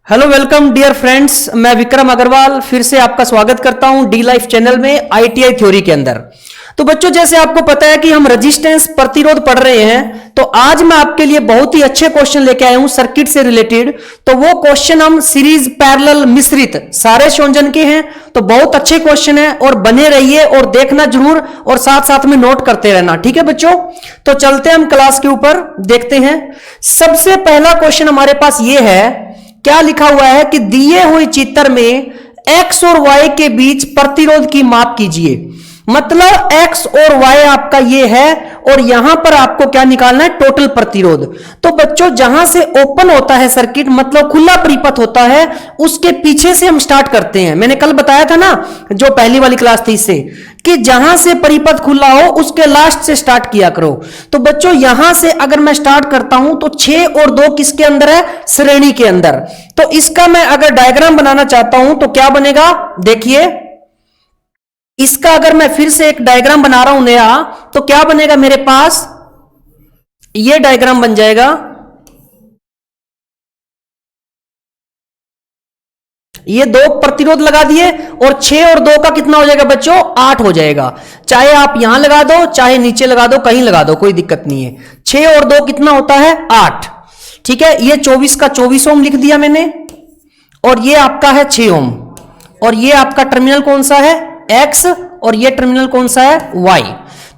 Hello welcome dear friends, मैं विक्रम अग्रवाल फिर से आपका स्वागत करता हूं डी लाइफ चैनल में आईटीआई थ्योरी के अंदर। तो बच्चों, जैसे आपको पता है कि हम रेजिस्टेंस प्रतिरोध पढ़ रहे हैं, तो आज मैं आपके लिए बहुत ही अच्छे क्वेश्चन लेके आया हूं सर्किट से रिलेटेड। तो वो क्वेश्चन हम सीरीज पैरेलल मिश्रित सारे संयोजन के हैं। तो बहुत अच्छे क्वेश्चन है और बने रहिए और देखना जरूर और साथ साथ में नोट करते रहना, ठीक है बच्चों। तो चलते हैं हम क्लास के ऊपर, देखते हैं। सबसे पहला क्वेश्चन हमारे पास ये है, क्या लिखा हुआ है कि दिए हुए चित्र में x और y के बीच प्रतिरोध की माप कीजिए। मतलब x और y आपका ये है और यहां पर आपको क्या निकालना है, टोटल प्रतिरोध। तो बच्चों, जहां से ओपन होता है सर्किट, मतलब खुला परिपथ होता है, उसके पीछे से हम स्टार्ट करते हैं। मैंने कल बताया था ना, जो पहली वाली क्लास थी इससे, कि जहां से परिपथ खुला हो उसके लास्ट से स्टार्ट किया करो। तो बच्चों, यहां से अगर मैं स्टार्ट करता हूं तो 6 और 2 किसके अंदर है, श्रेणी के अंदर। तो इसका मैं अगर डायग्राम बनाना चाहता हूं तो क्या बनेगा, देखिए इसका अगर मैं फिर से एक डायग्राम बना रहा हूं नया, तो क्या बनेगा मेरे पास, ये डायग्राम बन जाएगा। ये 2 प्रतिरोध लगा दिए और 6 और 2 का कितना हो जाएगा बच्चों, 8 हो जाएगा। चाहे आप यहां लगा दो, चाहे नीचे लगा दो, कहीं लगा दो, कोई दिक्कत नहीं है। 6 और 2 कितना होता है, 8। ठीक है, ये 24 का 24 ओम लिख दिया मैंने, और ये आपका है 6 ओम, और ये आपका टर्मिनल कौन सा है, X, और ये टर्मिनल कौन सा है, Y।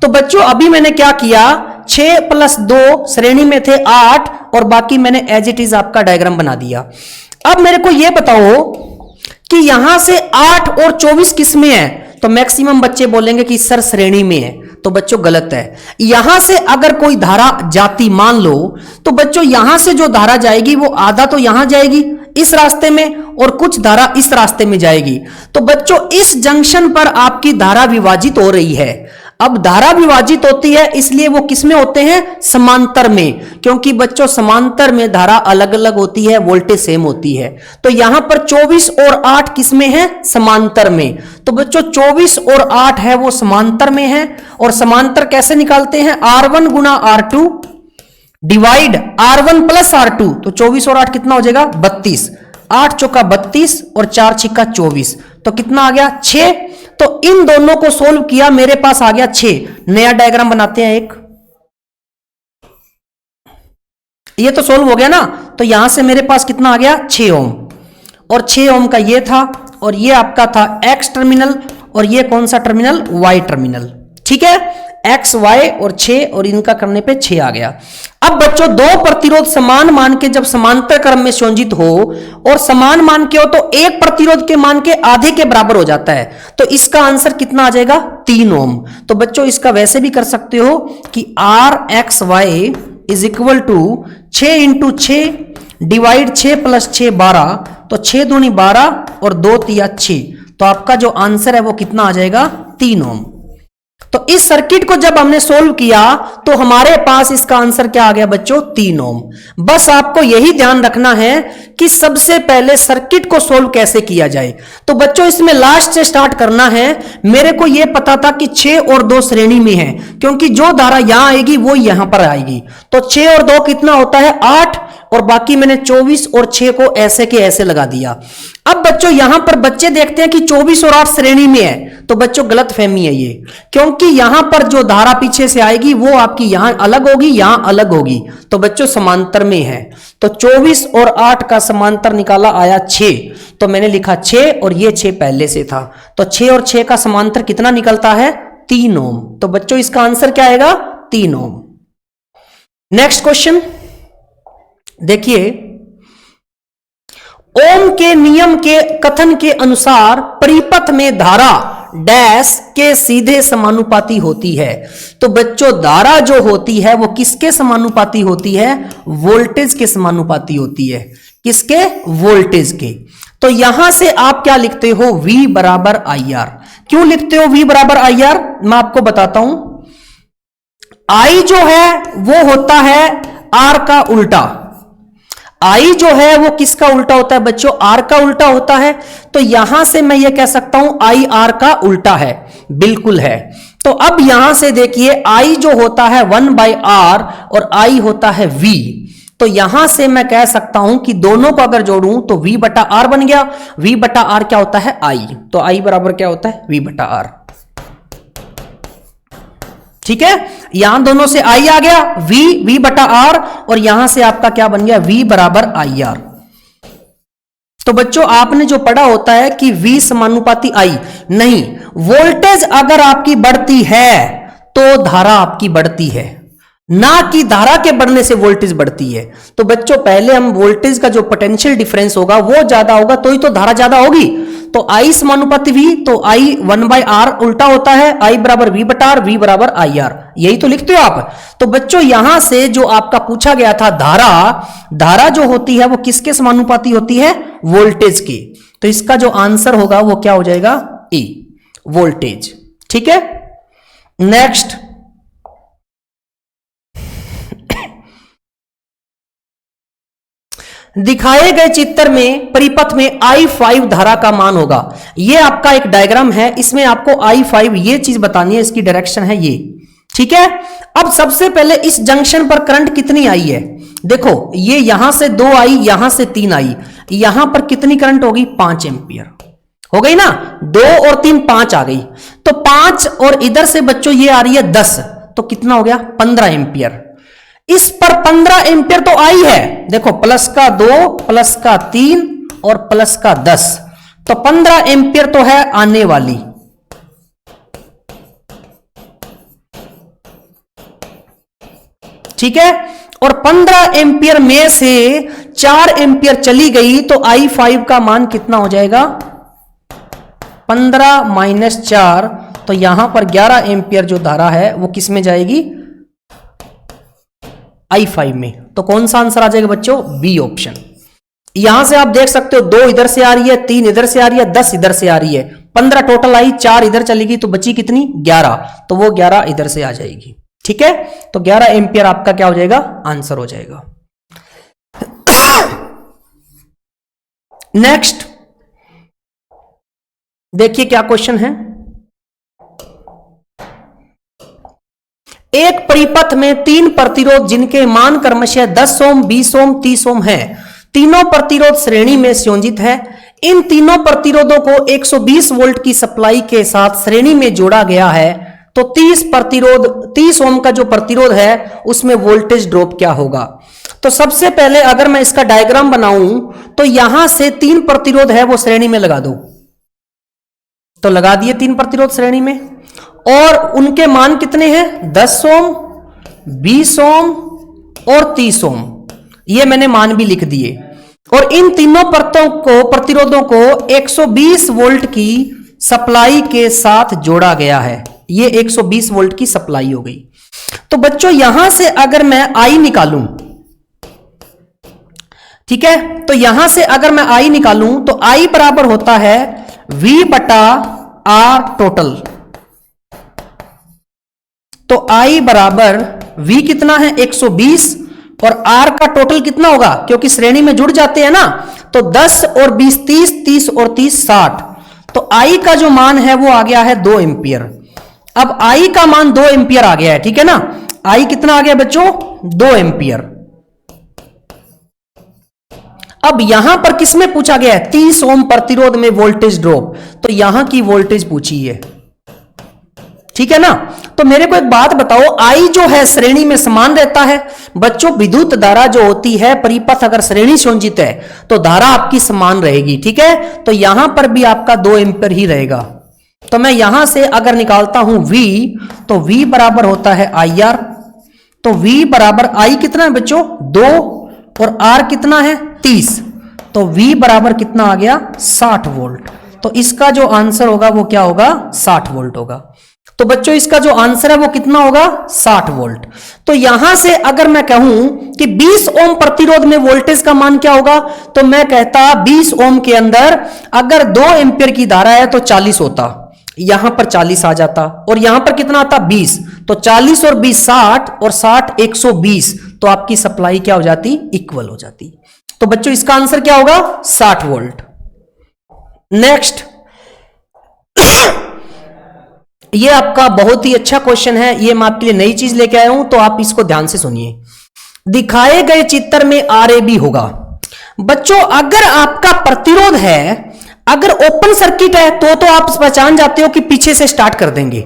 तो बच्चों, अभी मैंने क्या किया, 6 + 2 श्रेणी में थे 8, और बाकी मैंने एज इट इज आपका डायग्राम बना दिया। अब मेरे को यह बताओ कि यहां से 8 और 24 किस में है। तो मैक्सिमम बच्चे बोलेंगे कि सर श्रेणी में है। तो बच्चों गलत है। यहां से अगर कोई धारा जाती मान लो, तो बच्चों यहां से जो धारा जाएगी वो आधा तो यहां जाएगी इस रास्ते में, और कुछ धारा इस रास्ते में जाएगी। तो बच्चों, इस जंक्शन पर आपकी धारा विभाजित हो रही है। अब धारा विभाजित होती है इसलिए वो किसमें होते हैं, समांतर में, क्योंकि बच्चों समांतर में धारा अलग अलग होती है, वोल्टेज सेम होती है। तो यहां पर 24 और 8 किसमें है, समांतर में। तो बच्चों 24 और 8 है वो समांतर में है, और समांतर कैसे निकालते हैं, R1 गुना R2 divide R1 plus R2। तो 24 और 8 कितना हो जाएगा, 32। 8 चौका 32 और 4 छिक्का 24, तो कितना आ गया, 6। तो इन दोनों को सोल्व किया, मेरे पास आ गया 6। नया डायग्राम बनाते हैं एक, ये तो सोल्व हो गया ना। तो यहां से मेरे पास कितना आ गया, 6 ओम, और 6 ओम का ये था, और ये आपका था X टर्मिनल, और ये कौन सा टर्मिनल, Y टर्मिनल। ठीक है, X, Y और 6, और इनका करने पे 6 आ गया। अब बच्चों, 2 प्रतिरोध समान मान के जब समांतर क्रम में संयोजित हो और समान मान के हो, तो एक प्रतिरोध के मान के आधे के बराबर हो जाता है। तो इसका आंसर कितना आ जाएगा, 3 ओम। तो बच्चों इसका वैसे भी कर सकते हो कि RXY is equal to 6 into 6 divide 6 + 6 12। तो 6 दूनी 12 और 2 तिया 6। तो आपका जो आंसर है वो कितना आ जाएगा, 3 ओम। तो इस सर्किट को जब हमने सोल्व किया तो हमारे पास इसका आंसर क्या आ गया बच्चों, 3 ओम। बस आपको यही ध्यान रखना है कि सबसे पहले सर्किट को सोल्व कैसे किया जाए। तो बच्चों इसमें लास्ट से स्टार्ट करना है। मेरे को यह पता था कि 6 और 2 श्रेणी में है, क्योंकि जो धारा यहां आएगी वो यहां पर आएगी। तो 6 और 2 कितना होता है, 8, और बाकी मैंने 24 और 6 को ऐसे के ऐसे लगा दिया। अब बच्चों यहां पर बच्चे देखते हैं कि 24 और 8 श्रेणी में है, तो बच्चों गलत फहमी है ये, क्योंकि यहां पर जो धारा पीछे से आएगी वो आपकी यहां अलग होगी, यहां अलग होगी। तो बच्चों समांतर में है। तो 24 और 8 का समांतर निकाला, आया 6। तो मैंने लिखा 6, और ये 6 पहले से था। तो 6 और 6 का समांतर कितना निकलता है, 3 ओम। तो बच्चों इसका आंसर क्या आएगा, 3 ओम। नेक्स्ट क्वेश्चन देखिए, ओम के नियम के कथन के अनुसार परिपथ में धारा डैश के सीधे समानुपाती होती है। तो बच्चों धारा जो होती है वो किसके समानुपाती होती है, वोल्टेज के समानुपाती होती है। किसके, वोल्टेज के। तो यहां से आप क्या लिखते हो, V बराबर IR। क्यों लिखते हो V बराबर IR, मैं आपको बताता हूं। I जो है वो होता है R का उल्टा। I जो है वो किसका उल्टा होता है बच्चों, R का उल्टा होता है। तो यहां से मैं ये कह सकता हूं I R का उल्टा है, बिल्कुल है। तो अब यहां से देखिए I जो होता है 1/R और I होता है V। तो यहां से मैं कह सकता हूं कि दोनों को अगर जोड़ूं तो V बटा आर बन गया। V बटा आर क्या होता है? I। तो I बराबर क्या होता है? V बटा आर। ठीक है, यहां दोनों से I आ गया, V बटा आर, और यहां से आपका क्या बन गया? V बराबर IR। तो बच्चों आपने जो पढ़ा होता है कि V समानुपाती I, नहीं, वोल्टेज अगर आपकी बढ़ती है तो धारा आपकी बढ़ती है, ना कि धारा के बढ़ने से वोल्टेज बढ़ती है। तो बच्चों पहले हम वोल्टेज का जो पोटेंशियल डिफरेंस होगा वो ज्यादा होगा तो ही तो धारा ज्यादा होगी। तो I समानुपाती V, तो I 1/R उल्टा होता है, I बराबर V बटा R, V बराबर IR। यही तो लिखते हो आप। तो बच्चों यहां से जो आपका पूछा गया था धारा जो होती है वो किसके समानुपाती होती है? वोल्टेज की। तो इसका जो आंसर होगा वो क्या हो जाएगा? E, voltage. ठीक है, नेक्स्ट, दिखाए गए चित्र में परिपथ में I5 धारा का मान होगा। ये आपका एक डायग्राम है, इसमें आपको I5 ये चीज बतानी है, इसकी डायरेक्शन है ये। ठीक है, अब सबसे पहले इस जंक्शन पर करंट कितनी आई है? देखो ये यहां से 2 आई, यहां से 3 आई, यहां पर कितनी करंट होगी? 5 एंपियर हो गई ना। 2 और 3 5 आ गई, तो 5 और इधर से बच्चों ये आ रही है 10, तो कितना हो गया? 15 एंपियर। इस पर 15 एंपियर तो आई है, देखो प्लस का 2 प्लस का 3 और प्लस का 10, तो 15 एंपियर तो है आने वाली। ठीक है, और 15 एंपियर में से 4 एंपियर चली गई तो I5 का मान कितना हो जाएगा? 15 माइनस 4, तो यहां पर 11 एंपियर जो धारा है वो किस में जाएगी? I5 में। तो कौन सा आंसर आ जाएगा बच्चों? B option. यहां से आप देख सकते हो 2 इधर से आ रही है, 3 इधर से आ रही है, 10 इधर से आ रही है, 15 टोटल आई, 4 इधर चली गई तो बची कितनी? 11, तो वो 11 इधर से आ जाएगी। ठीक है, तो 11 एंपियर आपका क्या हो जाएगा? आंसर हो जाएगा। नेक्स्ट देखिए क्या क्वेश्चन है। एक परिपथ में 3 प्रतिरोध जिनके मान क्रमशः 10 ओम, 20 ओम, 30 ओम है, तीनों प्रतिरोध श्रेणी में संयोजित है। इन तीनों प्रतिरोधों को 120 वोल्ट की सप्लाई के साथ श्रेणी में जोड़ा गया है, तो 30 ओम का जो प्रतिरोध है उसमें वोल्टेज ड्रॉप क्या होगा? तो सबसे पहले अगर मैं इसका डायग्राम बनाऊं तो यहां से 3 प्रतिरोध है वो श्रेणी में लगा दो, तो लगा दिए 3 प्रतिरोध श्रेणी में, और उनके मान कितने हैं? 10 ओम, 20 ओम और 30 ओम, ये मैंने मान भी लिख दिए। और इन तीनों प्रतिरोधों को 120 वोल्ट की सप्लाई के साथ जोड़ा गया है। ये 120 वोल्ट की सप्लाई हो गई। तो बच्चों यहां से अगर मैं I निकालूं, ठीक है, तो यहां से अगर मैं I निकालूं तो I बराबर होता है V बटा R टोटल। तो I बराबर V कितना है? 120, और R का टोटल कितना होगा? क्योंकि श्रेणी में जुड़ जाते हैं ना, तो 10 और 20 30, 30 और 30 60, तो I का जो मान है वो आ गया है 2 एंपियर। अब I का मान 2 एंपियर आ गया है, ठीक है ना। I कितना आ गया बच्चों? 2 एंपियर। अब यहां पर किसमें पूछा गया है? 30 ओम प्रतिरोध में वोल्टेज ड्रॉप, तो यहां की वोल्टेज पूछी है, ठीक है ना। तो मेरे को एक बात बताओ, I जो है श्रेणी में समान रहता है। बच्चों विद्युत धारा जो होती है परिपथ अगर श्रेणी संयोजित है तो धारा आपकी समान रहेगी, ठीक है। तो यहां पर भी आपका 2 एंपियर ही रहेगा। तो मैं यहां से अगर निकालता हूं V, तो V बराबर होता है IR। तो V बराबर I कितना है बच्चों? 2, और R कितना है? 30, तो V बराबर कितना आ गया? 60 वोल्ट। तो इसका जो आंसर होगा वो क्या होगा? 60 वोल्ट होगा। तो बच्चों इसका जो आंसर है वो कितना होगा? 60 वोल्ट। तो यहां से अगर मैं कहूं कि 20 ओम प्रतिरोध में वोल्टेज का मान क्या होगा, तो मैं कहता 20 ओम के अंदर अगर 2 एंपियर की धारा है तो 40 होता, यहां पर 40 आ जाता, और यहां पर कितना आता? 20, तो 40 और 20 60, और 60 120, तो आपकी सप्लाई क्या हो जाती? इक्वल हो जाती। तो बच्चों इसका आंसर क्या होगा? 60 वोल्ट। नेक्स्ट, ये आपका बहुत ही अच्छा क्वेश्चन है, ये मैं आपके लिए नई चीज लेके आया हूं, तो आप इसको ध्यान से सुनिए। दिखाए गए चित्र में RAB होगा। बच्चों अगर आपका प्रतिरोध है, अगर ओपन सर्किट है तो आप पहचान जाते हो कि पीछे से स्टार्ट कर देंगे,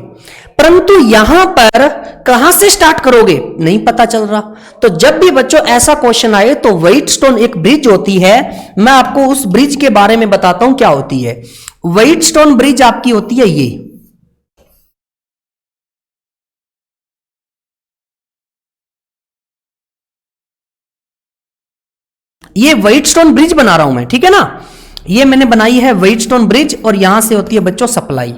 परंतु यहां पर कहां से स्टार्ट करोगे नहीं पता चल रहा। तो जब भी बच्चों ऐसा क्वेश्चन आए तो व्हाइटस्टोन एक ब्रिज होती है, मैं आपको उस ब्रिज के बारे में बताता हूं क्या होती है। व्हाइटस्टोन ब्रिज आपकी होती है ये व्हाइटस्टोन ब्रिज बना रहा हूं मैं, ठीक है ना। ये मैंने बनाई है व्हाइटस्टोन ब्रिज और यहां से होती है बच्चों सप्लाई,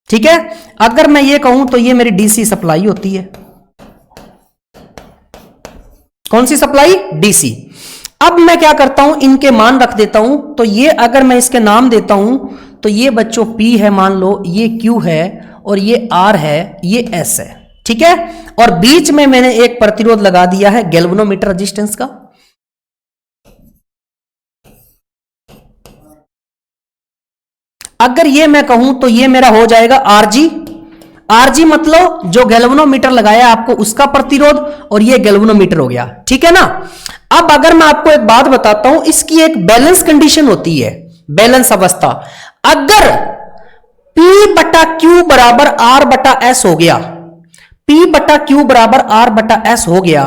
ठीक है। अगर मैं ये कहूं तो ये मेरी DC सप्लाई होती है। कौन सी सप्लाई? DC। अब मैं क्या करता हूं, इनके मान रख देता हूं। तो ये अगर मैं इसके नाम देता हूं तो ये बच्चों P है मान लो, ये Q है और ये R है, ये S है, ठीक है। और बीच में मैंने एक प्रतिरोध लगा दिया है गैल्वेनोमीटर रेजिस्टेंस का। अगर ये मैं कहूं तो ये मेरा हो जाएगा RG मतलब जो गैल्वेनोमीटर लगाया आपको उसका प्रतिरोध, और ये गैल्वेनोमीटर हो गया, ठीक है ना। अब अगर मैं आपको एक बात बताता हूं, इसकी एक बैलेंस कंडीशन होती है, बैलेंस अवस्था। अगर P बटा Q बराबर R बटा S हो गया, P बटा Q बराबर R बटा S हो गया,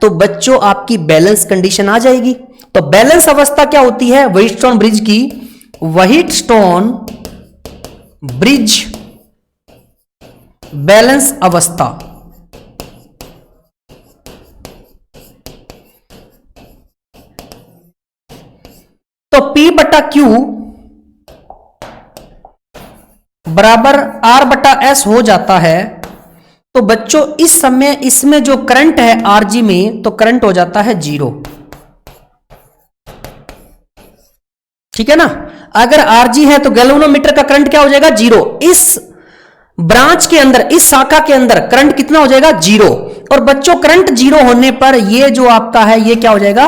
तो बच्चों आपकी बैलेंस कंडीशन आ जाएगी। तो बैलेंस अवस्था क्या होती है व्हाइटस्टोन ब्रिज की? व्हाइटस्टोन ब्रिज बैलेंस अवस्था। तो P बटा Q बराबर R बटा S हो जाता है। तो बच्चों इस समय इसमें जो करंट है RG में, तो करंट हो जाता है 0, ठीक है ना। अगर RG है तो गैल्वेनोमीटर का करंट क्या हो जाएगा? 0। इस ब्रांच के अंदर, इस शाखा के अंदर करंट कितना हो जाएगा? 0। और बच्चों करंट 0 होने पर ये जो आपका है ये क्या हो जाएगा?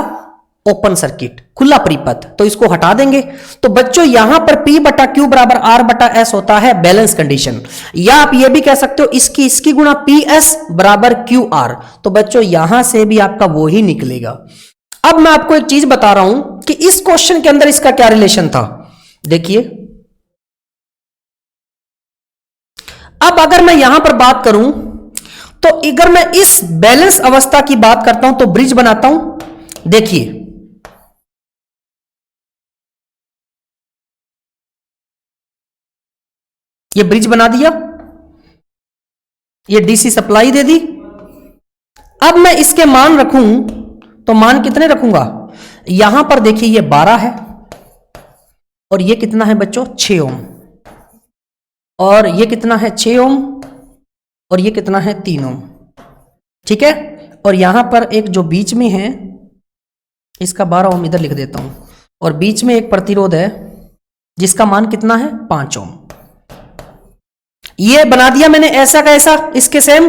ओपन सर्किट, खुला परिपथ। तो इसको हटा देंगे। तो बच्चों यहां पर P बटा Q बराबर R बटा S होता है बैलेंस कंडीशन, या आप ये भी कह सकते हो इसकी गुणा PS बराबर QR। तो बच्चों यहां से भी आपका वो ही निकलेगा। अब मैं आपको एक चीज बता रहा हूं कि इस क्वेश्चन के अंदर इसका क्या रिलेशन था। देखिए, अब अगर मैं यहां पर बात करूं तो अगर मैं इस बैलेंस अवस्था की बात करता हूं तो ब्रिज बनाता हूं। देखिए, ये ब्रिज बना दिया, ये DC सप्लाई दे दी। अब मैं इसके मान रखूं तो मान कितने रखूंगा? यहां पर देखिए ये 12 है और ये कितना है बच्चों? 6 ओम। और ये कितना है? 6 ओम। और ये कितना है? 3 ओम, ठीक है। और यहां पर एक जो बीच में है इसका 12 ओम इधर लिख देता हूं, और बीच में एक प्रतिरोध है जिसका मान कितना है? 5 ओम। ये बना दिया मैंने ऐसा का ऐसा, इसके सेम।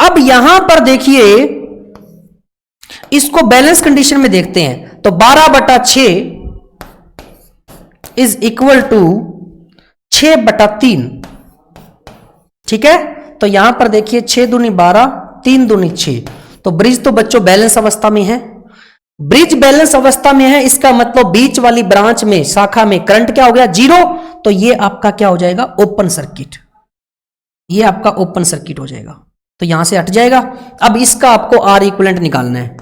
अब यहां पर देखिए, इसको बैलेंस कंडीशन में देखते हैं। तो 12 बटा 6 इज इक्वल टू 6 बटा 3, ठीक है। तो यहां पर देखिए 6 दूनी 12, 3 दूनी 6। तो ब्रिज तो बच्चों बैलेंस अवस्था में है। ब्रिज बैलेंस अवस्था में है, इसका मतलब बीच वाली ब्रांच में, शाखा में करंट क्या हो गया? 0। तो ये आपका क्या हो जाएगा? Open circuit. ये आपका ओपन सर्किट हो जाएगा, तो यहां से हट जाएगा। अब इसका आपको R इक्विवेलेंट निकालना है।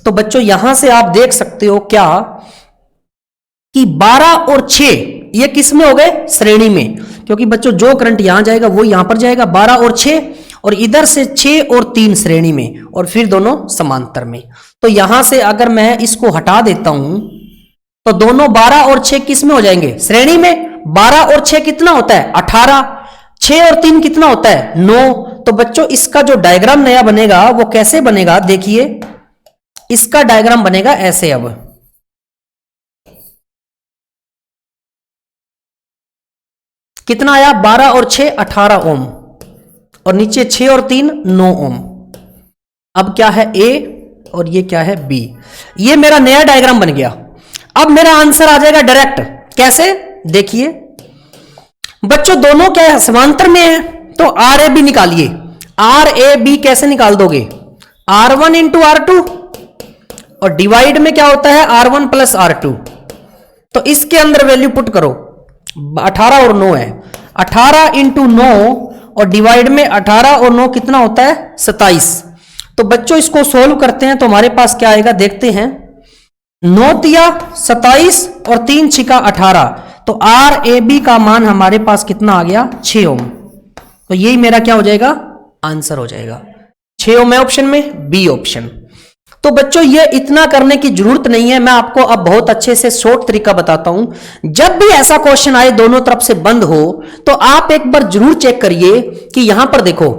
तो बच्चों यहां से आप देख सकते हो क्या कि 12 और 6 ये किस में हो गए? श्रेणी में, क्योंकि बच्चों जो करंट यहां जाएगा वो यहां पर जाएगा। 12 और 6, और इधर से 6 और 3 श्रेणी में, और फिर दोनों समांतर में। तो यहां से अगर मैं इसको हटा देता हूं तो दोनों 12 और 6 किस में हो जाएंगे? श्रेणी में। 12 और 6 कितना होता है? 18। 6 और 3 कितना होता है? 9। तो बच्चों इसका जो डायग्राम नया बनेगा वो कैसे बनेगा? देखिए, इसका डायग्राम बनेगा ऐसे। अब कितना आया? 12 और 6 18 ओम, और नीचे 6 और 3 9 ओम। अब क्या है? A और ये क्या है? B। ये मेरा नया डायग्राम बन गया। अब मेरा आंसर आ जाएगा डायरेक्ट। कैसे? देखिए बच्चों, दोनों क्या है? समांतर में है, तो RAB निकालिए। RAB कैसे निकाल दोगे? R1 इंटू R2 और डिवाइड में क्या होता है R1 प्लस R2। तो इसके अंदर वैल्यू पुट करो, 18 और 9 है, 18 इंटू 9 और डिवाइड में 18 और 9 कितना होता है 27। तो बच्चों इसको सोल्व करते हैं तो हमारे पास क्या आएगा देखते हैं। 9 तिया 27 और 3 छिका 18, तो RAB का मान हमारे पास कितना आ गया 6 ओम। तो यही मेरा क्या हो जाएगा आंसर हो जाएगा 6 ओम है ऑप्शन में, बी ऑप्शन। तो बच्चों ये इतना करने की जरूरत नहीं है, मैं आपको अब बहुत अच्छे से शॉर्ट तरीका बताता हूं। जब भी ऐसा क्वेश्चन आए दोनों तरफ से बंद हो तो आप एक बार जरूर चेक करिए कि यहां पर देखो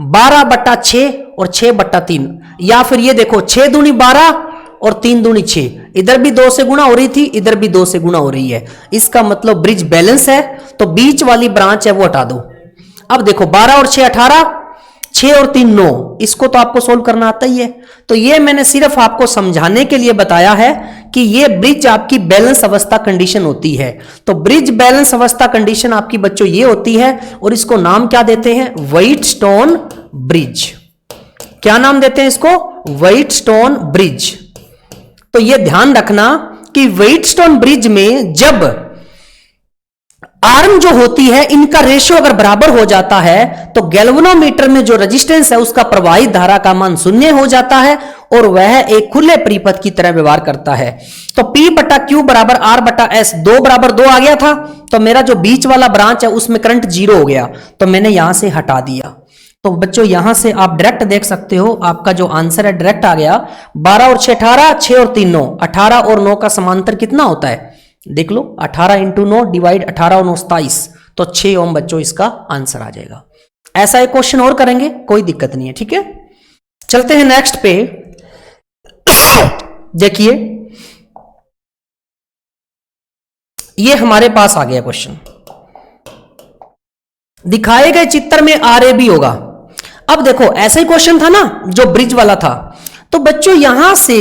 12/6 और 6/3, या फिर ये देखो 6 दूनी 12 और 3 दूनी 6, इधर भी 2 से गुणा हो रही थी, इधर भी 2 से गुणा हो रही है। इसका मतलब ब्रिज बैलेंस है, तो बीच वाली ब्रांच है वो हटा दो। अब देखो 12 और 6 18, 6 और 3 9, इसको तो आपको सोल्व करना आता ही है। तो ये मैंने सिर्फ आपको समझाने के लिए बताया है कि ये ब्रिज आपकी बैलेंस अवस्था कंडीशन होती है। तो ब्रिज बैलेंस अवस्था कंडीशन आपकी बच्चों ये होती है, और इसको नाम क्या देते हैं व्हाइटस्टोन ब्रिज। क्या नाम देते हैं इसको व्हाइटस्टोन ब्रिज। तो ये ध्यान रखना कि व्हाइटस्टोन ब्रिज में जब आर्म जो होती है इनका रेशियो अगर बराबर हो जाता है तो गैल्वेनोमीटर में जो रेजिस्टेंस है उसका प्रवाहित धारा का मान शून्य हो जाता है और वह एक खुले परिपथ की तरह व्यवहार करता है। तो P/Q बराबर R/S 2 आ गया था, तो मेरा जो बीच वाला ब्रांच है उसमें करंट 0 हो गया, तो मैंने यहां से हटा दिया। तो बच्चों यहां से आप डायरेक्ट देख सकते हो आपका जो आंसर है डायरेक्ट आ गया। 12 और 6 18, 6 और 3 9, 18 और 9 का समांतर कितना होता है देख लो, 18 इंटू 9 डिवाइड 18 और 9 27, तो 6 ओम बच्चों इसका आंसर आ जाएगा। ऐसा एक क्वेश्चन और करेंगे, कोई दिक्कत नहीं है, ठीक है। चलते हैं नेक्स्ट पे। देखिए ये हमारे पास आ गया क्वेश्चन, दिखाए गए चित्र में RAB होगा। अब देखो ऐसा ही क्वेश्चन था ना जो ब्रिज वाला था। तो बच्चों यहां से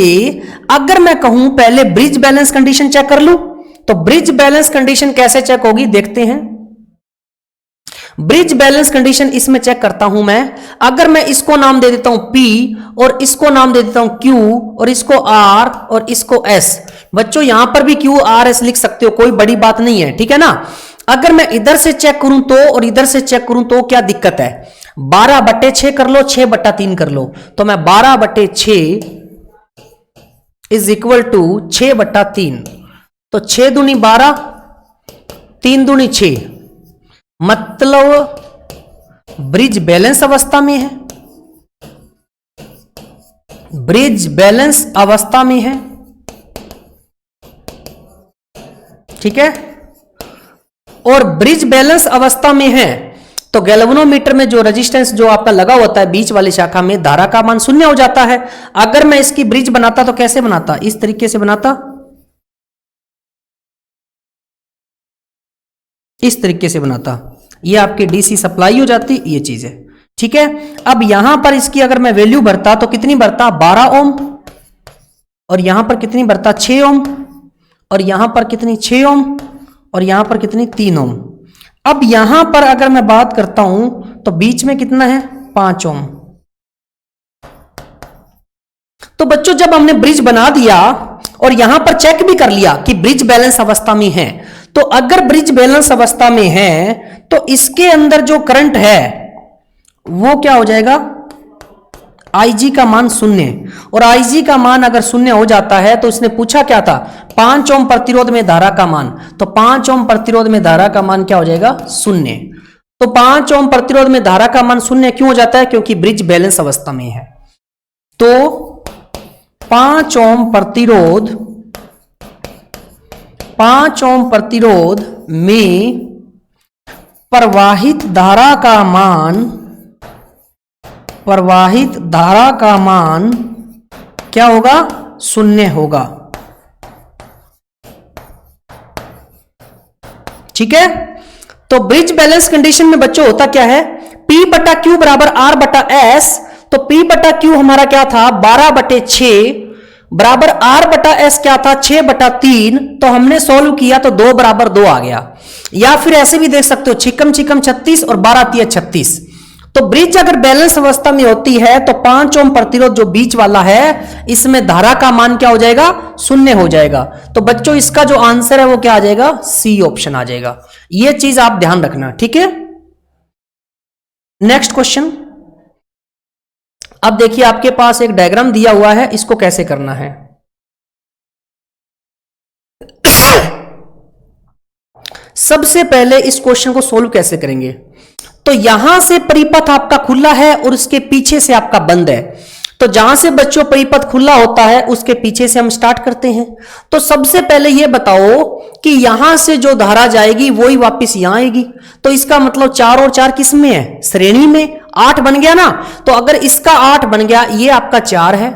अगर मैं कहूं पहले ब्रिज बैलेंस कंडीशन चेक कर लूं, तो ब्रिज बैलेंस कंडीशन कैसे चेक होगी देखते हैं। ब्रिज बैलेंस कंडीशन इसमें चेक करता हूं मैं। अगर मैं इसको नाम दे देता हूं P और इसको नाम दे देता हूं Q और इसको R और इसको S। बच्चों यहां पर भी Q R S लिख सकते हो, कोई बड़ी बात नहीं है, ठीक है ना। अगर मैं इधर से चेक करूं तो और इधर से चेक करूं तो क्या दिक्कत है, 12/6 कर लो, 6/3 कर लो। तो मैं 12/6 इज इक्वल टू 6/3, तो 6 दूनी 12, 3 दूनी 6, मतलब ब्रिज बैलेंस अवस्था में है, ब्रिज बैलेंस अवस्था में है, ठीक है। और ब्रिज बैलेंस अवस्था में है तो गैल्वेनोमीटर में जो रेजिस्टेंस जो आपका लगा होता है बीच वाली शाखा में, धारा का मान शून्य हो जाता है। अगर मैं इसकी ब्रिज बनाता तो कैसे बनाता, इस तरीके से बनाता, इस तरीके से बनाता, ये आपकी डीसी सप्लाई हो जाती, ये चीज है, ठीक है। अब यहां पर इसकी अगर मैं वैल्यू भरता तो कितनी भरता 12 ओम, और यहां पर कितनी भरता 6 ओम, और यहां पर कितनी 6 ओम, और यहां पर कितनी 3 ओम। अब यहां पर अगर मैं बात करता हूं तो बीच में कितना है 5 ओम। तो बच्चों जब हमने ब्रिज बना दिया और यहां पर चेक भी कर लिया कि ब्रिज बैलेंस अवस्था में है, तो अगर ब्रिज बैलेंस अवस्था में है तो इसके अंदर जो करंट है वो क्या हो जाएगा, IG का मान 0, और IG का मान अगर 0 हो जाता है तो इसने पूछा क्या था 5 ओम प्रतिरोध में धारा का मान, तो 5 ओम प्रतिरोध में धारा का मान क्या हो जाएगा 0। तो 5 ओम प्रतिरोध में धारा का मान 0 क्यों हो जाता है, क्योंकि ब्रिज बैलेंस अवस्था में है। तो 5 ओम प्रतिरोध में प्रवाहित धारा का मान क्या होगा 0 होगा, ठीक है। तो ब्रिज बैलेंस कंडीशन में बच्चों होता क्या है, P/Q बराबर R/S। तो P/Q हमारा क्या था 12/6 बराबर R/S क्या था 6/3। तो हमने सॉल्व किया तो 2 बराबर 2 आ गया, या फिर ऐसे भी देख सकते हो 6 छक्कम 36 और 12 तिया 36। तो ब्रिज अगर बैलेंस अवस्था में होती है तो 5 ओम प्रतिरोध जो बीच वाला है इसमें धारा का मान क्या हो जाएगा, 0 हो जाएगा। तो बच्चों इसका जो आंसर है वो क्या आ जाएगा, सी ऑप्शन आ जाएगा। ये चीज आप ध्यान रखना, ठीक है। नेक्स्ट क्वेश्चन, अब देखिए आपके पास एक डायग्राम दिया हुआ है, इसको कैसे करना है। सबसे पहले इस क्वेश्चन को सोल्व कैसे करेंगे, तो यहां से परिपथ आपका खुला है और उसके पीछे से आपका बंद है। तो जहां से बच्चों परिपथ खुला होता है उसके पीछे से हम स्टार्ट करते हैं। तो सबसे पहले यह बताओ कि यहां से जो धारा जाएगी वही वापस यहां आएगी। तो इसका मतलब 4 और 4 किस में है, श्रेणी में। 8 बन गया ना, तो अगर इसका 8 बन गया, ये आपका 4 है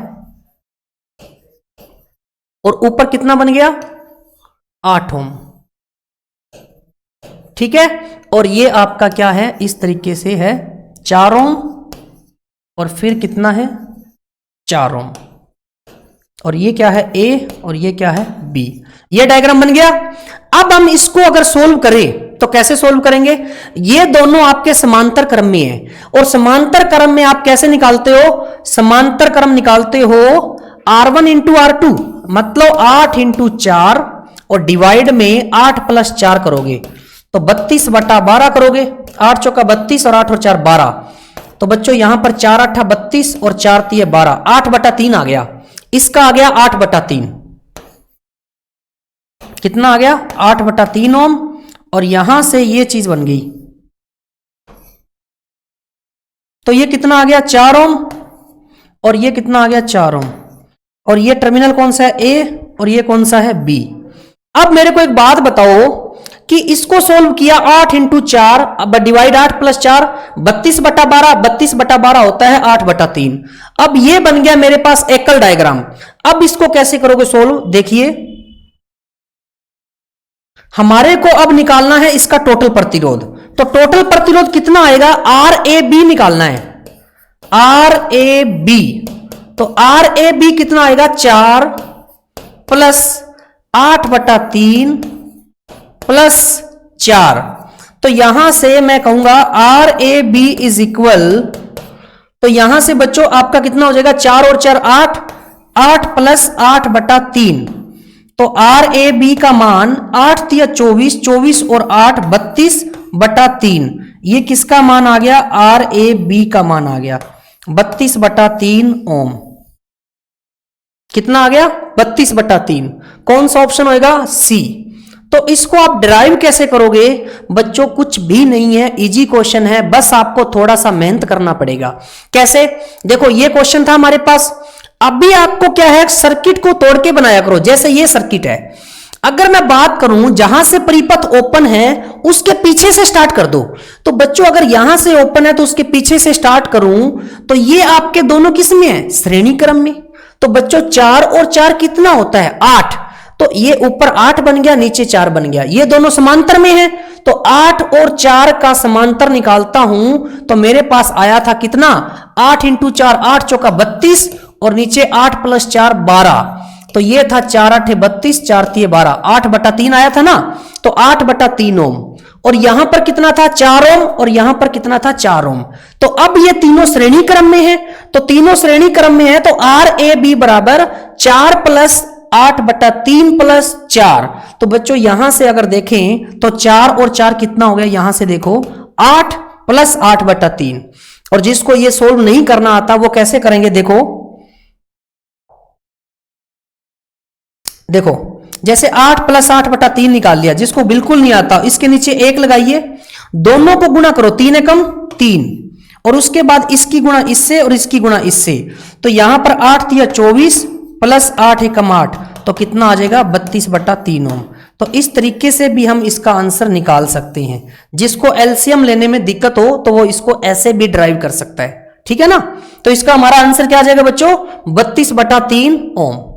और ऊपर कितना बन गया, 8 ओम, ठीक है। और ये आपका क्या है, इस तरीके से है 4 ओम और फिर कितना है 4 ओम, और ये क्या है ए और ये क्या है बी। ये डायग्राम बन गया। अब हम इसको अगर सोल्व करें तो कैसे सोल्व करेंगे, ये दोनों आपके समांतर क्रम में है और समांतर क्रम में आप कैसे निकालते हो, समांतर क्रम निकालते हो R1 इंटू R2, मतलब 8 इंटू 4 और डिवाइड में 8 प्लस 4 करोगे तो 32/12 करोगे। 8 चौका 32 और 8 और 4 12। तो बच्चों यहां पर 4 8 32 और 4 3 12, 8/3 आ गया। इसका आ गया 8/3, कितना आ गया 8/3 ओम, और यहां से ये चीज बन गई। तो ये कितना आ गया 4 ओम और ये कितना आ गया 4 ओम, और ये टर्मिनल कौन सा है ए और ये कौन सा है बी। अब मेरे को एक बात बताओ कि इसको सोल्व किया 8 इंटू 4 डिवाइड 8 प्लस 4 32/12, 32/12 होता है 8/3। अब ये बन गया मेरे पास एकल डायग्राम। अब इसको कैसे करोगे सोल्व, देखिए हमारे को अब निकालना है इसका टोटल प्रतिरोध। तो टोटल प्रतिरोध कितना आएगा, RAB निकालना है, RAB। तो RAB कितना आएगा 4 प्लस 8/3 प्लस 4। तो यहां से मैं कहूंगा RAB इज इक्वल, तो यहां से बच्चों आपका कितना हो जाएगा 4 और 4 8, 8 प्लस 8/3। तो RAB का मान 8 3 24, 24 और 8 32/3। ये किसका मान आ गया, RAB का मान आ गया 32/3 ओम। कितना आ गया 32/3। कौन सा ऑप्शन होएगा, सी। तो इसको आप डिराइव कैसे करोगे बच्चों, कुछ भी नहीं है, इजी क्वेश्चन है, बस आपको थोड़ा सा मेहनत करना पड़ेगा। कैसे, देखो ये क्वेश्चन था हमारे पास। अभी आपको क्या है, सर्किट को तोड़ के बनाया करो। जैसे ये सर्किट है, अगर मैं बात करूं जहां से परिपथ ओपन है उसके पीछे से स्टार्ट कर दो। तो बच्चों अगर यहां से ओपन है तो उसके पीछे से स्टार्ट करूं तो ये आपके दोनों किस में है, श्रेणी क्रम में। तो बच्चों 4 और 4 कितना होता है 8, तो ये ऊपर 8 बन गया, नीचे 4 बन गया। ये दोनों समांतर में है, तो 8 और 4 का समांतर निकालता हूं तो मेरे पास आया था कितना, 8 इंटू 4, 8 चौका 32 और नीचे 8 प्लस 4 12। तो ये था 4 8 32, 4 3 12, 8/3 आया था ना। तो 8/3 ओम, और यहां पर कितना था 4 ओम और यहां पर कितना था 4 ओम। तो अब ये तीनों श्रेणी क्रम में है, तो तीनों श्रेणी क्रम में है तो RAB बराबर 4 प्लस 8/3 प्लस 4। तो बच्चों यहां से अगर देखें तो 4 और 4 कितना हो गया, यहां से देखो 8 प्लस 8/3। और जिसको ये सोल्व नहीं करना आता वो कैसे करेंगे, देखो जैसे 8 प्लस 8/3 निकाल लिया, जिसको बिल्कुल नहीं आता इसके नीचे 1 लगाइए, दोनों को गुणा करो, 3 एकम 3, और उसके बाद इसकी गुणा इससे और इसकी गुणा इससे। तो यहां पर 8 3 24 प्लस 8 एकम 8, तो कितना आ जाएगा 32/3 ओम। तो इस तरीके से भी हम इसका आंसर निकाल सकते हैं। जिसको एलसीएम लेने में दिक्कत हो तो वो इसको ऐसे भी ड्राइव कर सकता है, ठीक है ना। तो इसका हमारा आंसर क्या आ जाएगा बच्चों, 32/3 ओम।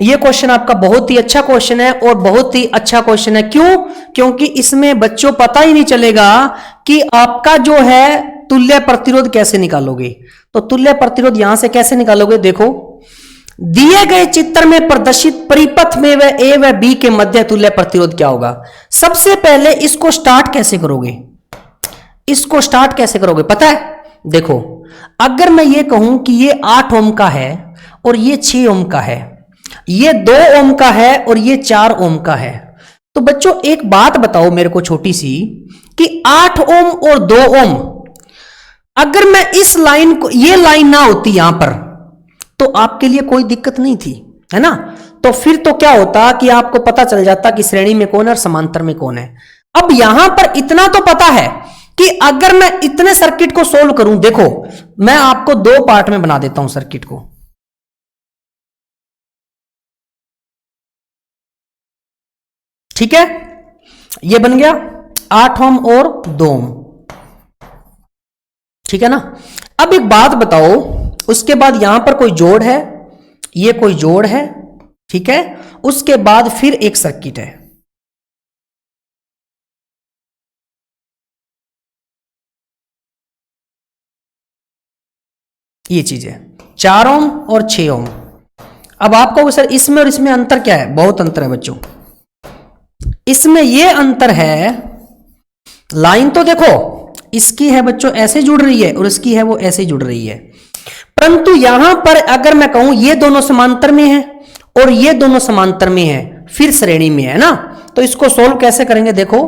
ये क्वेश्चन आपका बहुत ही अच्छा क्वेश्चन है और बहुत ही अच्छा क्वेश्चन है। क्यों, क्योंकि इसमें बच्चों पता ही नहीं चलेगा कि आपका जो है तुल्य प्रतिरोध कैसे निकालोगे। तो तुल्य प्रतिरोध यहां से कैसे निकालोगे, देखो दिए गए चित्र में प्रदर्शित परिपथ में ए व बी के मध्य तुल्य प्रतिरोध क्या होगा। सबसे पहले इसको स्टार्ट कैसे करोगे, इसको स्टार्ट कैसे करोगे पता है? देखो, अगर मैं ये कहूं कि ये 8 ओम का है और ये 6 ओम का है, ये 2 ओम का है और ये 4 ओम का है, तो बच्चों एक बात बताओ मेरे को छोटी सी, कि 8 ओम और 2 ओम, अगर मैं इस लाइन को, ये लाइन ना होती यहां पर, तो आपके लिए कोई दिक्कत नहीं थी, है ना? तो फिर तो क्या होता कि आपको पता चल जाता कि श्रेणी में कौन है और समांतर में कौन है। अब यहां पर इतना तो पता है कि अगर मैं इतने सर्किट को सोल्व करूं, देखो मैं आपको 2 पार्ट में बना देता हूं सर्किट को। ठीक है, ये बन गया 8 ओम और 2 ओम, ठीक है ना? अब एक बात बताओ, उसके बाद यहां पर कोई जोड़ है, ये कोई जोड़ है, ठीक है? उसके बाद फिर एक सर्किट है, ये चीज है 4 ओम और 6 ओम। अब आप कहोगे सर इसमें और इसमें अंतर क्या है? बहुत अंतर है बच्चों। इसमें ये अंतर है, लाइन तो देखो इसकी है बच्चों ऐसे जुड़ रही है और इसकी है वो ऐसे जुड़ रही है, परंतु यहां पर अगर मैं कहूं ये दोनों समांतर में है और ये दोनों समांतर में है, फिर श्रेणी में है ना, तो इसको सोल्व कैसे करेंगे? देखो,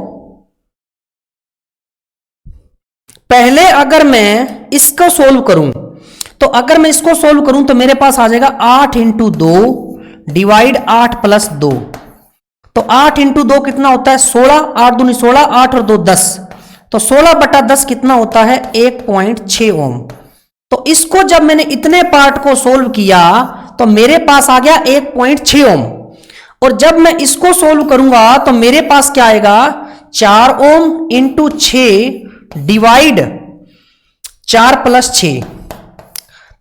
पहले अगर मैं इसको सोल्व करूं, तो अगर मैं इसको सोल्व करूं तो मेरे पास आ जाएगा 8 इंटू 2 डिवाइड 8 प्लस 2, तो 8 इंटू 2 कितना होता है? 16, 8 दूनी 16, 8 और 2 10, तो 16 बटा 10 कितना होता है? 1.6 ओम। तो इसको जब मैंने इतने पार्ट को सोल्व किया तो मेरे पास आ गया 1.6 ओम, और जब मैं इसको सोल्व करूंगा तो मेरे पास क्या आएगा? 4 ओम इंटू 6 डिवाइड 4 प्लस 6,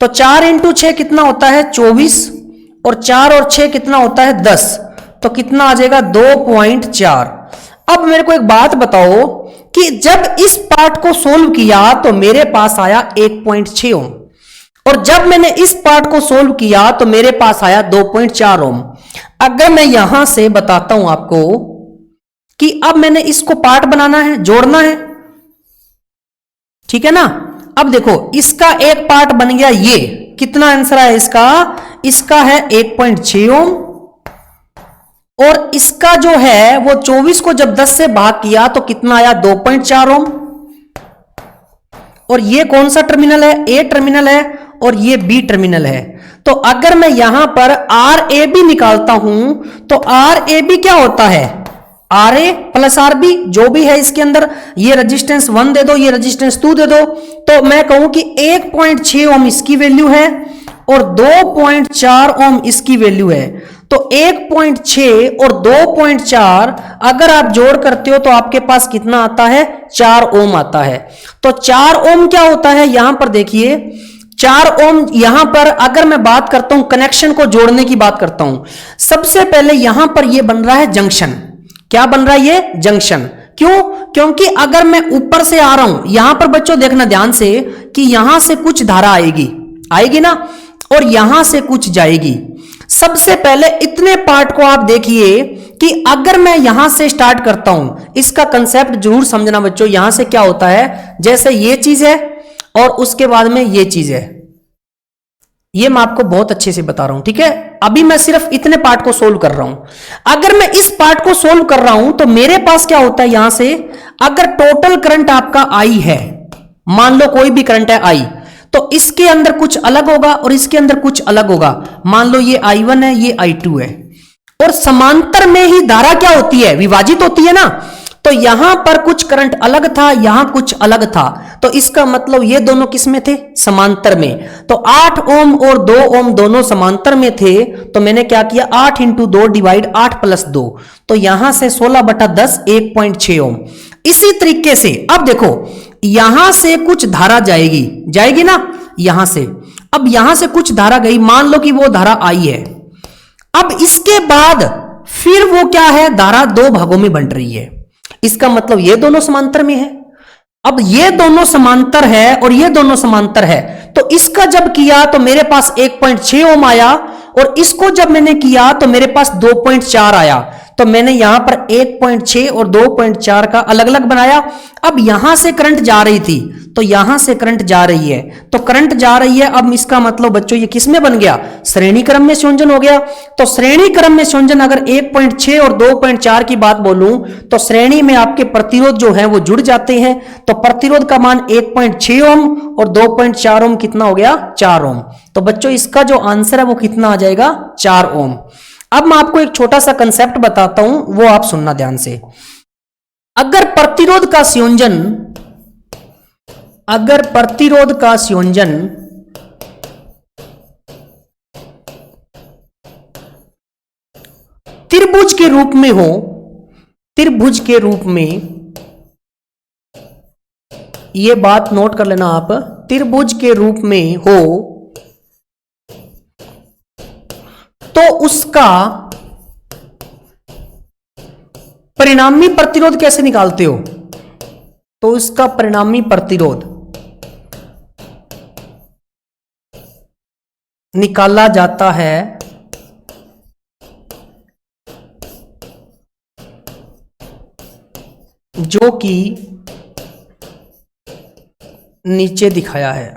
तो 4 इंटू 6 कितना होता है? 24, और 4 और 6 कितना होता है? 10, तो कितना आ जाएगा? 2.4। अब मेरे को एक बात बताओ कि जब इस पार्ट को सोल्व किया तो मेरे पास आया 1.6 ओम, और जब मैंने इस पार्ट को सोल्व किया तो मेरे पास आया 2.4 ओम। अगर मैं यहां से बताता हूं आपको कि अब मैंने इसको पार्ट बनाना है, जोड़ना है, ठीक है ना? अब देखो इसका एक पार्ट बन गया, ये कितना आंसर है इसका? इसका है 1.6 ओम, और इसका जो है वो 24 को जब 10 से भाग किया तो कितना आया? 2.4 ओम। और ये कौन सा टर्मिनल है? ए टर्मिनल है, और ये बी टर्मिनल है। तो अगर मैं यहां पर आर ए बी निकालता हूं तो आर ए बी क्या होता है? R A plus R B, जो भी है इसके अंदर, ये रजिस्टेंस 1 दे दो, ये रजिस्टेंस 2 दे दो, तो मैं कहूं कि 1.6 ओम इसकी वैल्यू है और 2.4 ओम इसकी वैल्यू है। तो 1.6 और 2.4 अगर आप जोड़ करते हो तो आपके पास कितना आता है? 4 ओम आता है। तो 4 ओम क्या होता है? यहां पर देखिए 4 ओम, यहां पर अगर मैं बात करता हूं कनेक्शन को जोड़ने की बात करता हूं, सबसे पहले यहां पर यह बन रहा है जंक्शन। क्या बन रहा है? ये जंक्शन। क्यों? क्योंकि अगर मैं ऊपर से आ रहा हूं, यहां पर बच्चों देखना ध्यान से कि यहां से कुछ धारा आएगी ना, और यहां से कुछ जाएगी। सबसे पहले इतने पार्ट को आप देखिए कि अगर मैं यहां से स्टार्ट करता हूं, इसका कंसेप्ट जरूर समझना बच्चों। यहां से क्या होता है, जैसे ये चीज है और उसके बाद में ये चीज है, ये मैं आपको बहुत अच्छे से बता रहा हूं, ठीक है? अभी मैं सिर्फ इतने पार्ट को सोल्व कर रहा हूं। अगर मैं इस पार्ट को सोल्व कर रहा हूं तो मेरे पास क्या होता है? यहां से अगर टोटल करंट आपका आई है, मान लो कोई भी करंट है आई, तो इसके अंदर कुछ अलग होगा और इसके अंदर कुछ अलग होगा। मान लो ये I1 है, ये I2 है, और समांतर में ही धारा क्या होती है? विभाजित होती है ना। तो यहां पर कुछ करंट अलग था, यहां कुछ अलग था, तो इसका मतलब ये दोनों किस में थे? समांतर में। तो 8 ओम और 2 ओम दोनों समांतर में थे, तो मैंने क्या किया? 8 इंटू 2 डिवाइड 8 प्लस 2, तो यहां से 16 बटा 10 1.6 ओम। इसी तरीके से अब देखो यहां से कुछ धारा जाएगी ना, यहां से। अब यहां से कुछ धारा गई, मान लो कि वो धारा आई है। अब इसके बाद फिर वो क्या है? धारा 2 भागों में बंट रही है। इसका मतलब ये दोनों समांतर में है। अब ये दोनों समांतर है और ये दोनों समांतर है, तो इसका जब किया तो मेरे पास 1.6 ओम आया, और इसको जब मैंने किया तो मेरे पास 2.4 आया। तो मैंने यहां पर 1.6 और 2.4 का अलग अलग बनाया। अब यहां से करंट जा रही थी, तो यहां से करंट जा रही है, तो करंट जा रही है। अब इसका मतलब बच्चों ये किस में बन गया, श्रेणी क्रम में संयोजन हो गया। तो श्रेणी क्रम में संयोजन अगर 1.6 और 2.4 की बात बोलूं तो श्रेणी में आपके प्रतिरोध जो है वो जुड़ जाते हैं। तो प्रतिरोध का मान 1.6 ओम और 2.4 ओम कितना हो गया, 4 ओम। तो बच्चों इसका जो आंसर है वो कितना आ जाएगा, 4 ओम। अब मैं आपको एक छोटा सा कंसेप्ट बताता हूं, वो आप सुनना ध्यान से। अगर प्रतिरोध का संयोजन त्रिभुज के रूप में हो, त्रिभुज के रूप में, ये बात नोट कर लेना आप, त्रिभुज के रूप में हो तो उसका परिणामी प्रतिरोध कैसे निकालते हो, तो उसका परिणामी प्रतिरोध निकाला जाता है जो कि नीचे दिखाया है।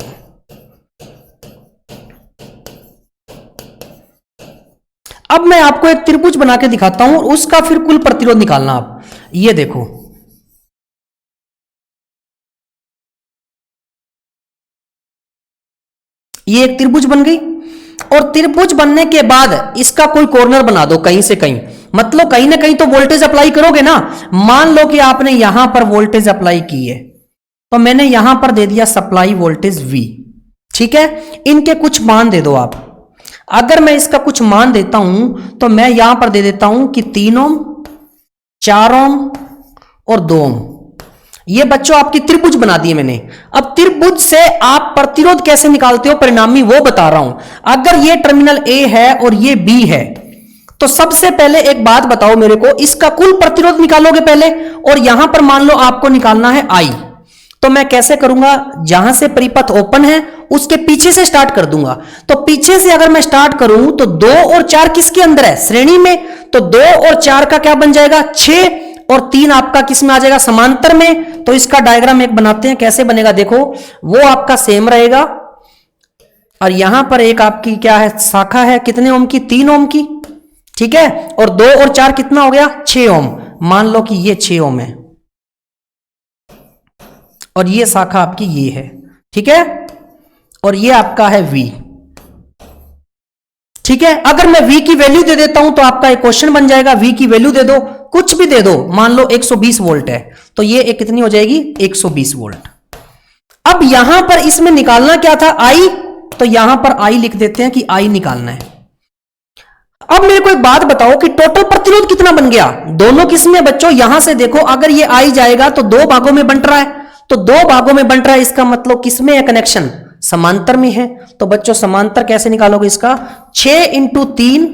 अब मैं आपको एक त्रिभुज बना के दिखाता हूं, उसका फिर कुल प्रतिरोध निकालना आप। ये देखो, ये एक त्रिभुज बन गई, और त्रिभुज बनने के बाद इसका कोई कॉर्नर बना दो कहीं से कहीं, मतलब कहीं ना कहीं तो वोल्टेज अप्लाई करोगे ना। मान लो कि आपने यहां पर वोल्टेज अप्लाई की है, तो मैंने यहां पर दे दिया सप्लाई वोल्टेज V, ठीक है। इनके कुछ मान दे दो आप। अगर मैं इसका कुछ मान देता हूं तो मैं यहां पर दे देता हूं कि 3 ओम, 4 ओम और 2 ओम। ये बच्चों आपकी त्रिभुज बना दी मैंने। अब त्रिभुज से आप प्रतिरोध कैसे निकालते हो, परिणामी, वो बता रहा हूं। अगर ये टर्मिनल A है और ये B है, तो सबसे पहले एक बात बताओ मेरे को, इसका कुल प्रतिरोध निकालोगे पहले, और यहां पर मान लो आपको निकालना है I। तो मैं कैसे करूंगा, जहां से परिपथ ओपन है उसके पीछे से स्टार्ट कर दूंगा। तो पीछे से अगर मैं स्टार्ट करूं तो 2 और 4 किसके अंदर है, श्रेणी में। तो 2 और 4 का क्या बन जाएगा, 6, और 3 आपका किस में आ जाएगा, समांतर में। तो इसका डायग्राम एक बनाते हैं, कैसे बनेगा देखो, वो आपका सेम रहेगा, और यहां पर एक आपकी क्या है, शाखा है, कितने ओम की, 3 ओम की, ठीक है। और 2 और 4 कितना हो गया, 6 ओम। मान लो कि ये 6 ओम है, और ये शाखा आपकी ये है, ठीक है, और ये आपका है V, ठीक है। अगर मैं V की वैल्यू दे देता हूं तो आपका एक क्वेश्चन बन जाएगा, V की वैल्यू दे दो, कुछ भी दे दो, मान लो 120 वोल्ट है, तो ये एक कितनी हो जाएगी, 120 वोल्ट। अब यहां पर इसमें निकालना क्या था, I, तो यहां पर I लिख देते हैं कि I निकालना है। अब मेरे को एक बात बताओ कि टोटल प्रतिरोध कितना बन गया, दोनों किसमें बच्चों, यहां से देखो, अगर ये I जाएगा तो 2 भागों में बंट रहा है, तो 2 भागों में बंट रहा है, इसका मतलब किसमें है कनेक्शन, समांतर में है। तो बच्चों समांतर कैसे निकालोगे इसका, 6 × 3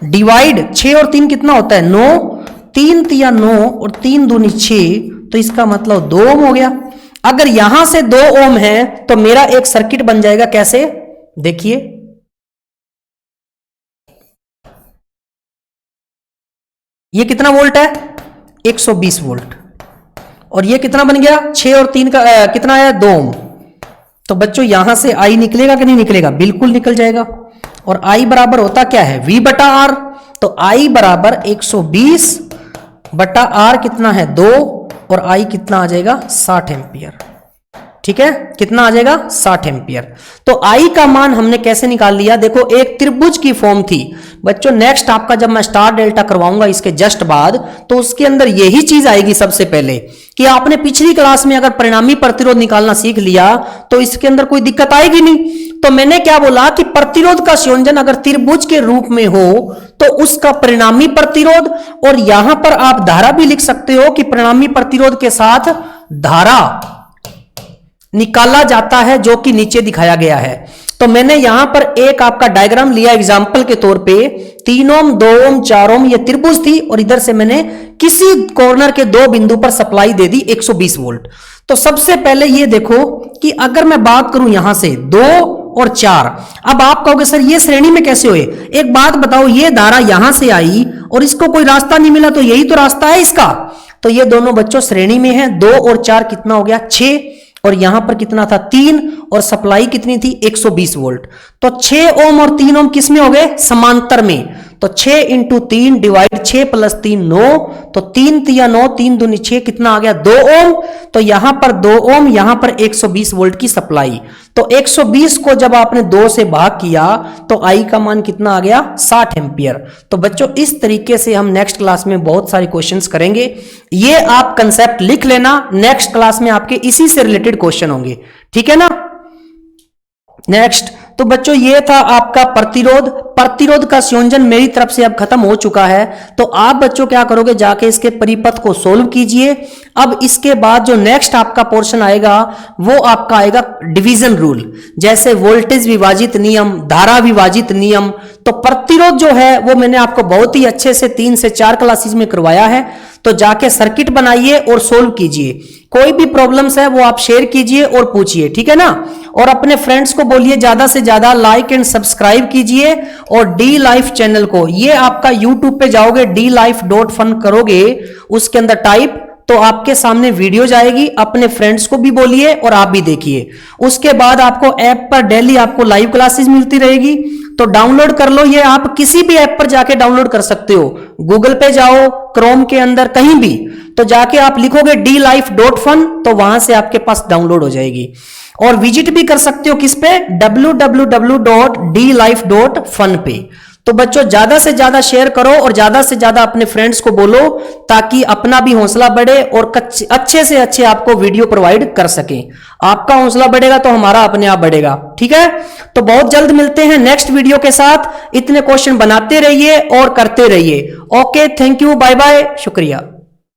डिवाइड, 6 और 3 कितना होता है, 9, 3 तिया 9 और 3 दूनी 6, तो इसका मतलब 2 ओम हो गया। अगर यहां से 2 ओम है तो मेरा एक सर्किट बन जाएगा, कैसे, देखिए, ये कितना वोल्ट है, 120 वोल्ट, और ये कितना बन गया, 6 और 3 का कितना आया, 2 ओम। तो बच्चों यहां से I निकलेगा कि नहीं निकलेगा, बिल्कुल निकल जाएगा। और I बराबर होता क्या है, V बटा R। तो I बराबर 120 बटा R कितना है, 2, और I कितना आ जाएगा, 60 एम्पियर, ठीक है, कितना आ जाएगा, 60 एम्पियर। तो I का मान हमने कैसे निकाल लिया, देखो एक त्रिभुज की फॉर्म थी बच्चों। नेक्स्ट आपका जब मैं स्टार डेल्टा करवाऊंगा इसके जस्ट बाद, तो उसके अंदर यही चीज आएगी सबसे पहले, कि आपने पिछली क्लास में अगर परिणामी प्रतिरोध निकालना सीख लिया तो इसके अंदर कोई दिक्कत आएगी नहीं। तो मैंने क्या बोला कि प्रतिरोध का संयोजन अगर त्रिभुज के रूप में हो तो उसका परिणामी प्रतिरोध, और यहां पर आप धारा भी लिख सकते हो कि परिणामी प्रतिरोध के साथ धारा निकाला जाता है, जो कि नीचे दिखाया गया है। तो मैंने यहां पर एक आपका डायग्राम लिया एग्जाम्पल के तौर पे, 3 ओम, 2 ओम, 4 ओम, ये त्रिभुज थी, और इधर से मैंने किसी कॉर्नर के 2 बिंदु पर सप्लाई दे दी 120 वोल्ट। तो सबसे पहले ये देखो कि अगर मैं बात करूं यहां से 2 और 4, अब आप कहोगे सर ये श्रेणी में कैसे हुए, एक बात बताओ, ये धारा यहां से आई और इसको कोई रास्ता नहीं मिला, तो यही तो रास्ता है इसका। तो ये दोनों बच्चों श्रेणी में है, 2 और 4 कितना हो गया 6, और यहां पर कितना था 3, और सप्लाई कितनी थी 120 वोल्ट। तो 6 ओम और 3 ओम किस में हो गए, समांतर में। तो 6 इंटू 3 डिवाइड 6 प्लस 3 9, तो 3 तिया 9, 3 दूनी 6, कितना आ गया 2 ओम। तो यहां पर 2 ओम, यहां पर 120 वोल्ट की सप्लाई। तो 120 को जब आपने 2 से भाग किया तो आई का मान कितना आ गया 60 एम्पियर। तो बच्चों इस तरीके से हम नेक्स्ट क्लास में बहुत सारे क्वेश्चंस करेंगे। ये आप कंसेप्ट लिख लेना, नेक्स्ट क्लास में आपके इसी से रिलेटेड क्वेश्चन होंगे, ठीक है ना। नेक्स्ट, तो बच्चों ये था आपका प्रतिरोध। प्रतिरोध का संयोजन मेरी तरफ से अब खत्म हो चुका है। तो आप बच्चों क्या करोगे, जाके इसके परिपथ को सोल्व कीजिए। अब इसके बाद जो नेक्स्ट आपका पोर्शन आएगा वो आपका आएगा डिवीजन रूल, जैसे वोल्टेज विभाजित नियम, धारा विभाजित नियम। तो प्रतिरोध जो है वो मैंने आपको बहुत ही अच्छे से 3 से 4 क्लासेस में करवाया है। तो जाके सर्किट बनाइए और सोल्व कीजिए। कोई भी प्रॉब्लम्स है वो आप शेयर कीजिए और पूछिए, ठीक है ना। और अपने फ्रेंड्स को बोलिए ज्यादा से ज्यादा लाइक एंड सब्सक्राइब कीजिए। और डी लाइफ चैनल को, ये आपका यूट्यूब पे जाओगे dlife.fun करोगे, उसके अंदर टाइप, तो आपके सामने वीडियो जाएगी। अपने फ्रेंड्स को भी बोलिए और आप भी देखिए। उसके बाद आपको ऐप पर डेली आपको लाइव क्लासेस मिलती रहेगी, तो डाउनलोड कर लो। ये आप किसी भी ऐप पर जाके डाउनलोड कर सकते हो, गूगल पे जाओ, क्रोम के अंदर, कहीं भी, तो जाके आप लिखोगे dlife.fun, तो वहां से आपके पास डाउनलोड हो जाएगी। और विजिट भी कर सकते हो किस पे, www.dlife.fun पे। तो बच्चों ज्यादा से ज्यादा शेयर करो और ज्यादा से ज्यादा अपने फ्रेंड्स को बोलो, ताकि अपना भी हौसला बढ़े और अच्छे से अच्छे आपको वीडियो प्रोवाइड कर सकें। आपका हौसला बढ़ेगा तो हमारा अपने आप बढ़ेगा, ठीक है। तो बहुत जल्द मिलते हैं नेक्स्ट वीडियो के साथ। इतने क्वेश्चन बनाते रहिए और करते रहिए। Okay, thank you, bye bye, शुक्रिया।